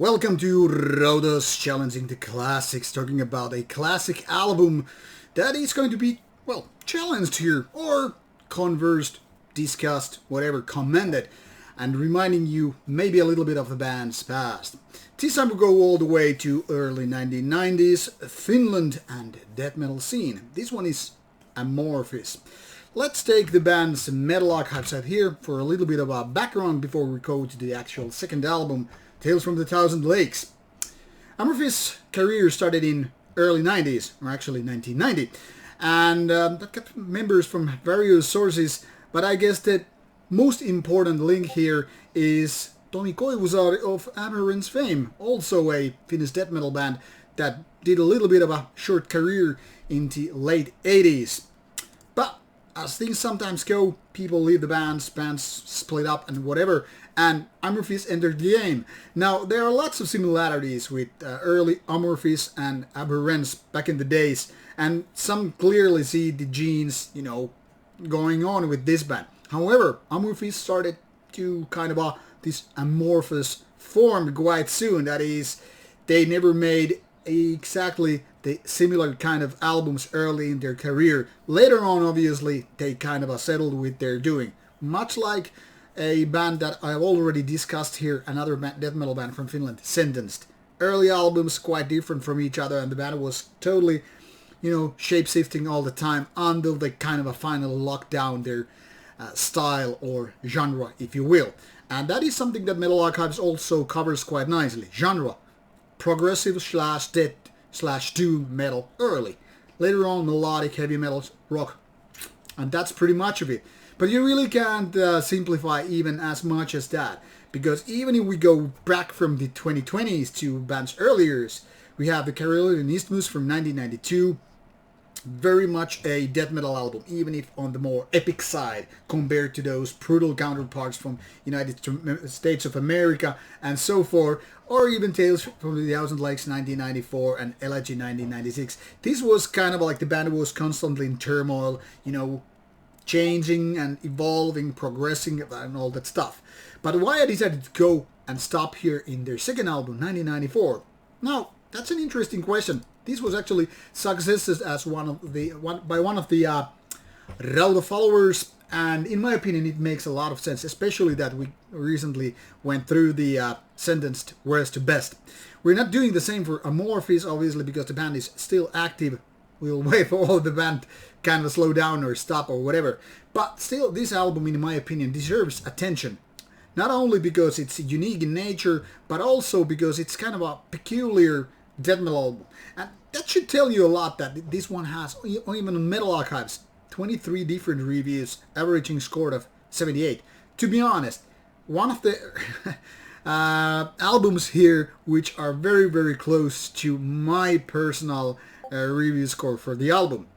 Welcome to Rauta's Challenging the Classics, talking about a classic album that is going to be, well, challenged here, or conversed, discussed, whatever, commented, and reminding you maybe a little bit of the band's past. This time we go all the way to early 1990s, Finland and death metal scene. This one is Amorphis. Let's take the band's metal archives out here for a little bit of a background before we go to the actual second album, Tales from the Thousand Lakes. Amorphis' career started in early 90s, or actually 1990, and that got members from various sources, but I guess the most important link here is Tomi Koivusaari of Amorphis fame, also a Finnish death metal band that did a little bit of a short career in the late 80s. But as things sometimes go, people leave the bands split up and whatever, and Amorphis entered the game. Now, there are lots of similarities with early Amorphis and Abhorrence back in the days, and some clearly see the genes, going on with this band. However, Amorphis started to kind of this amorphous form quite soon. That is, they never made exactly the similar kind of albums early in their career. Later on, obviously, they kind of settled with their doing. Much like a band that I've already discussed here, another death metal band from Finland, Sentenced. Early albums quite different from each other, and the band was totally, shape-shifting all the time until they kind of finally locked down their style or genre, if you will. And that is something that Metal Archives also covers quite nicely. Genre. Progressive / death / doom metal early. Later on, melodic heavy metal rock. And that's pretty much of it. But you really can't simplify even as much as that. Because even if we go back from the 2020s to bands earlier, we have the Karelian Isthmus from 1992. Very much a death metal album, even if on the more epic side compared to those brutal counterparts from United States of America and so forth, or even Tales from the Thousand Lakes 1994 and Elegy 1996. This was kind of like the band was constantly in turmoil, changing and evolving, progressing and all that stuff. But why I decided to go and stop here in their second album, 1994? Now, that's an interesting question. This was actually successed as one of the Rauta followers, and in my opinion it makes a lot of sense, especially that we recently went through the Sentenced worst to best. We're not doing the same for Amorphis, obviously, because the band is still active. We'll wait for all the band kind of slow down or stop or whatever. But still, this album, in my opinion, deserves attention. Not only because it's unique in nature, but also because it's kind of a peculiar death metal album. And that should tell you a lot that this one has, even on Metal Archives, 23 different reviews, averaging score of 78. To be honest, one of the albums here which are very, very close to my personal review score for the album.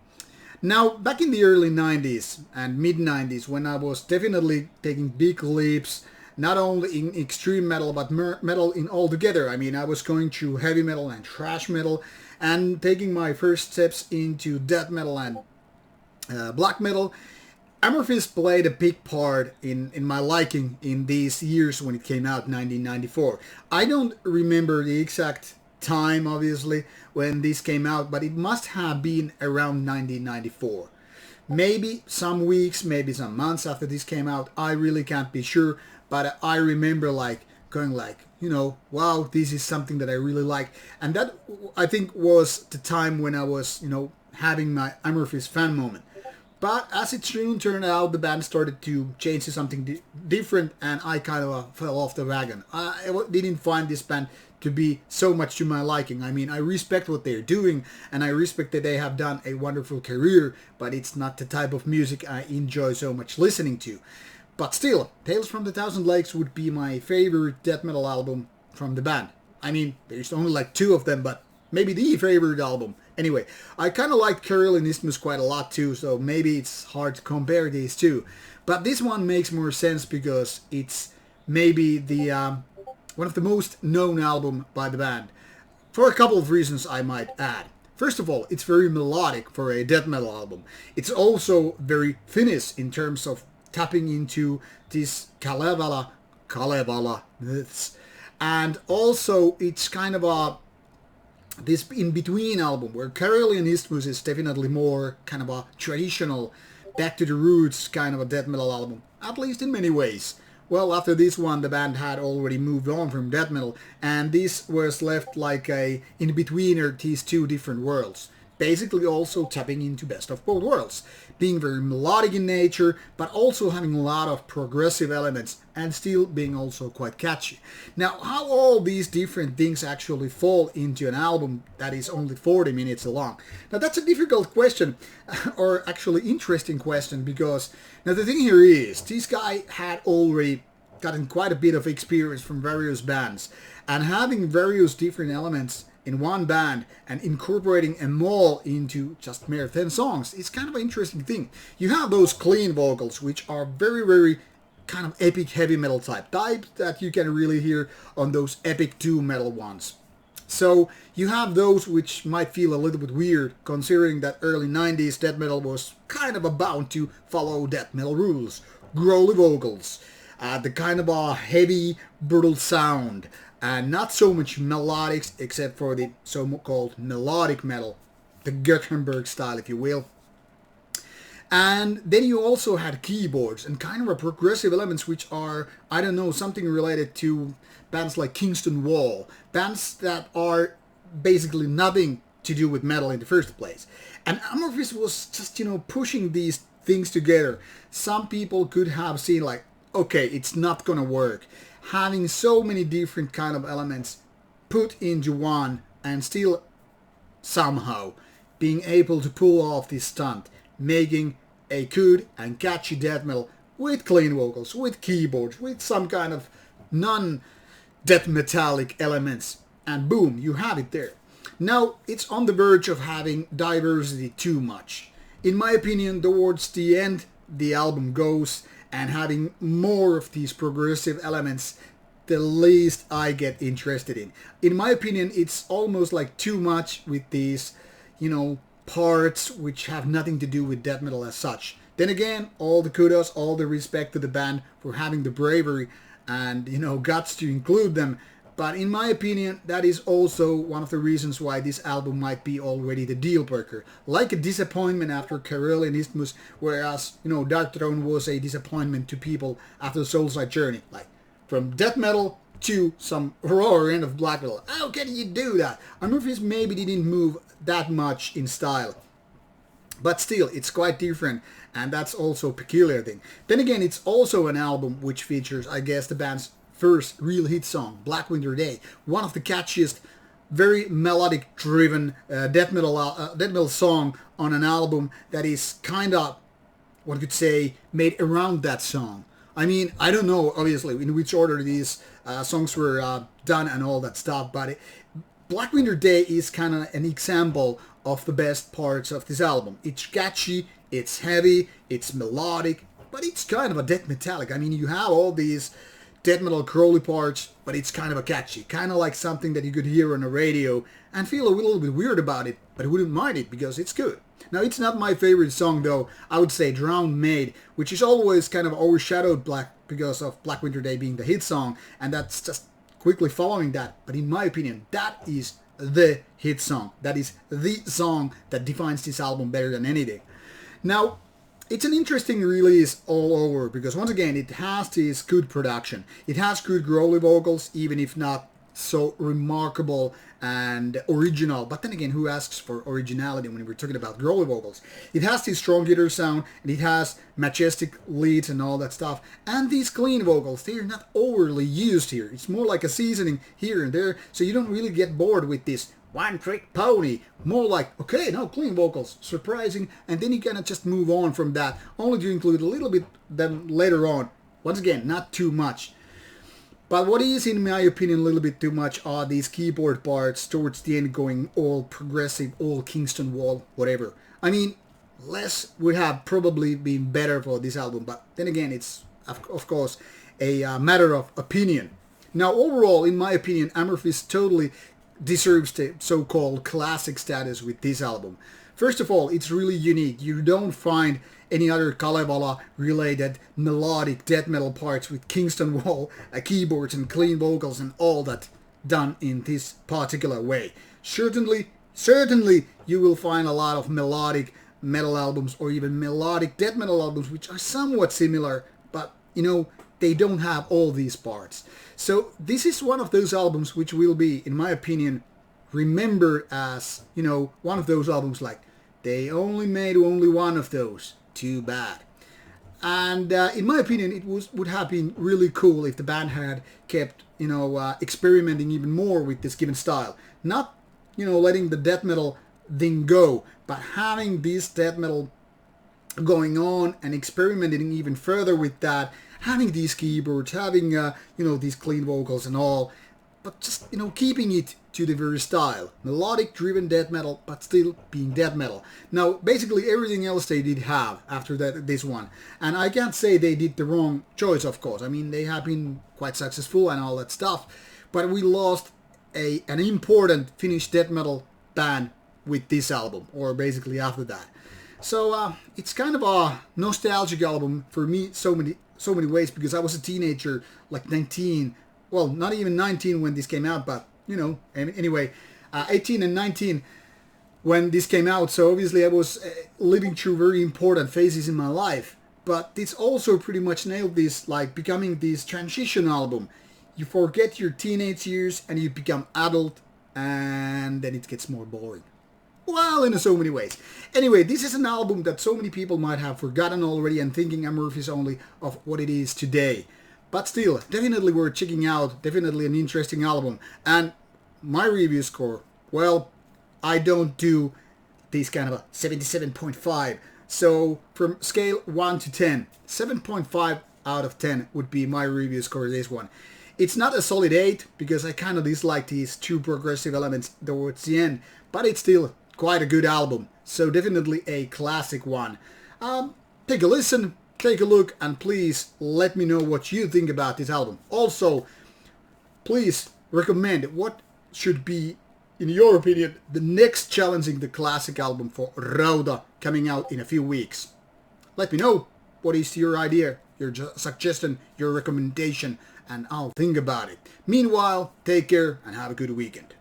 Now, back in the early 90s and mid-90s, when I was definitely taking big leaps, not only in extreme metal, but metal in altogether. I mean, I was going through heavy metal and thrash metal, and taking my first steps into death metal and black metal. Amorphis played a big part in my liking in these years when it came out, 1994. I don't remember the exact time, obviously, when this came out, but it must have been around 1994. Maybe some weeks, maybe some months after this came out. I really can't be sure, but I remember going wow, this is something that I really like. And that, I think, was the time when I was, having my Amorphis fan moment. But as it soon turned out, the band started to change to something different, and I kind of fell off the wagon. I didn't find this band to be so much to my liking. I mean, I respect what they're doing, and I respect that they have done a wonderful career, but it's not the type of music I enjoy so much listening to. But still, Tales from the Thousand Lakes would be my favorite death metal album from the band. I mean, there's only two of them, but maybe the favorite album. Anyway, I kind of liked Karelian Isthmus quite a lot too, so maybe it's hard to compare these two. But this one makes more sense because it's maybe the one of the most known album by the band. For a couple of reasons, I might add. First of all, it's very melodic for a death metal album. It's also very Finnish in terms of tapping into this Kalevala myths And also, it's kind of a this in-between album where Karelian Isthmus is definitely more kind of a traditional, back to the roots kind of a death metal album, at least in many ways. Well, after this one, the band had already moved on from death metal, and this was left like a in-betweener these two different worlds. Basically also tapping into best of both worlds, being very melodic in nature, but also having a lot of progressive elements, and still being also quite catchy. Now, how all these different things actually fall into an album that is only 40 minutes long? Now, that's a difficult question, or actually interesting question, because now the thing here is, this guy had already gotten quite a bit of experience from various bands, and having various different elements in one band and incorporating them all into just mere 10 songs is kind of an interesting thing. You have those clean vocals, which are very, very kind of epic heavy metal type that you can really hear on those epic doom metal ones. So you have those which might feel a little bit weird, considering that early 90s death metal was kind of bound to follow death metal rules. Growly vocals, the kind of a heavy, brutal sound, and not so much melodics except for the so-called melodic metal, the Gothenburg style, if you will. And then you also had keyboards and kind of a progressive elements which are, I don't know, something related to bands like Kingston Wall, bands that are basically nothing to do with metal in the first place. And Amorphis was just, pushing these things together. Some people could have seen like, okay, it's not gonna work. Having so many different kind of elements put into one and still somehow being able to pull off this stunt, making a good and catchy death metal with clean vocals, with keyboards, with some kind of non-death metallic elements, and boom, you have it there. Now, it's on the verge of having diversity too much. In my opinion, towards the end, the album goes, and having more of these progressive elements, the least I get interested in. In my opinion, it's almost like too much with these, parts which have nothing to do with death metal as such. Then again, all the kudos, all the respect to the band for having the bravery and, guts to include them. But in my opinion, that is also one of the reasons why this album might be already the deal breaker. Like a disappointment after Karelian Isthmus, whereas, Dark Throne was a disappointment to people after Soulside Journey. Like, from death metal to some rawer end of black metal. How can you do that? Amorphis maybe didn't move that much in style. But still, it's quite different, and that's also a peculiar thing. Then again, it's also an album which features, I guess, the band's first real hit song, Black Winter Day, one of the catchiest, very melodic driven death metal song on an album that is kind of, one could say, made around that song. I mean, I don't know, obviously, in which order these songs were done and all that stuff, but Black Winter Day is kind of an example of the best parts of this album. It's catchy, it's heavy, it's melodic, but it's kind of a death metallic. I mean, you have all these death metal crawly parts, but it's kind of a catchy, kind of like something that you could hear on the radio and feel a little bit weird about it, but wouldn't mind it because it's good. Now, it's not my favorite song though. I would say Drowned Maid, which is always kind of overshadowed because of Black Winter Day being the hit song, and that's just quickly following that. But in my opinion, that is the hit song. That is the song that defines this album better than anything. Now, it's an interesting release all over because once again it has this good production. It has good growly vocals, even if not so remarkable and original. But then again, who asks for originality when we're talking about growly vocals? It has this strong guitar sound and it has majestic leads and all that stuff. And these clean vocals, they're not overly used here. It's more like a seasoning here and there, so you don't really get bored with this one-trick pony. More like, okay, now clean vocals, surprising, and then you kind of just move on from that, only to include a little bit then later on. Once again, not too much. But what is, in my opinion, a little bit too much are these keyboard parts towards the end going all progressive, all Kingston Wall, whatever. I mean, less would have probably been better for this album, but then again, it's, of course, a matter of opinion. Now, overall, in my opinion, Amorphis totally deserves the so-called classic status with this album. First of all, it's really unique. You don't find any other Kalevala related melodic death metal parts with Kingston Wall, keyboards and clean vocals and all that done in this particular way. Certainly you will find a lot of melodic metal albums or even melodic death metal albums which are somewhat similar, but they don't have all these parts. So this is one of those albums which will be, in my opinion, remembered as, one of those albums like, they only made only one of those. Too bad. And in my opinion, it would have been really cool if the band had kept, experimenting even more with this given style. Not, letting the death metal thing go, but having this death metal going on and experimenting even further with that, having these keyboards, having, these clean vocals and all, but just, keeping it to the very style. Melodic driven death metal, but still being death metal. Now, basically everything else they did have after this one. And I can't say they did the wrong choice, of course. I mean, they have been quite successful and all that stuff. But we lost an important Finnish death metal band with this album, or basically after that. So it's kind of a nostalgic album for me so many ways, because I was a teenager, like 19, well, not even 19 when this came out, but anyway, 18 and 19 when this came out. So obviously I was living through very important phases in my life. But this also pretty much nailed this, like becoming this transition album. You forget your teenage years and you become adult, and then it gets more boring. Well, in so many ways. Anyway, this is an album that so many people might have forgotten already and thinking Amorphis only of what it is today. But still, definitely worth checking out, definitely an interesting album. And my review score, well, I don't do this kind of a 77.5. So from scale 1 to 10, 7.5 out of 10 would be my review score for this one. It's not a solid 8 because I kind of dislike these two progressive elements towards the end, but it's still quite a good album. So definitely a classic one. Take a listen, take a look, and please let me know what you think about this album. Also, please recommend what should be, in your opinion, the next Challenging the Classic album for Rauta coming out in a few weeks. Let me know what is your idea, your suggestion, your recommendation, and I'll think about it. Meanwhile, take care and have a good weekend.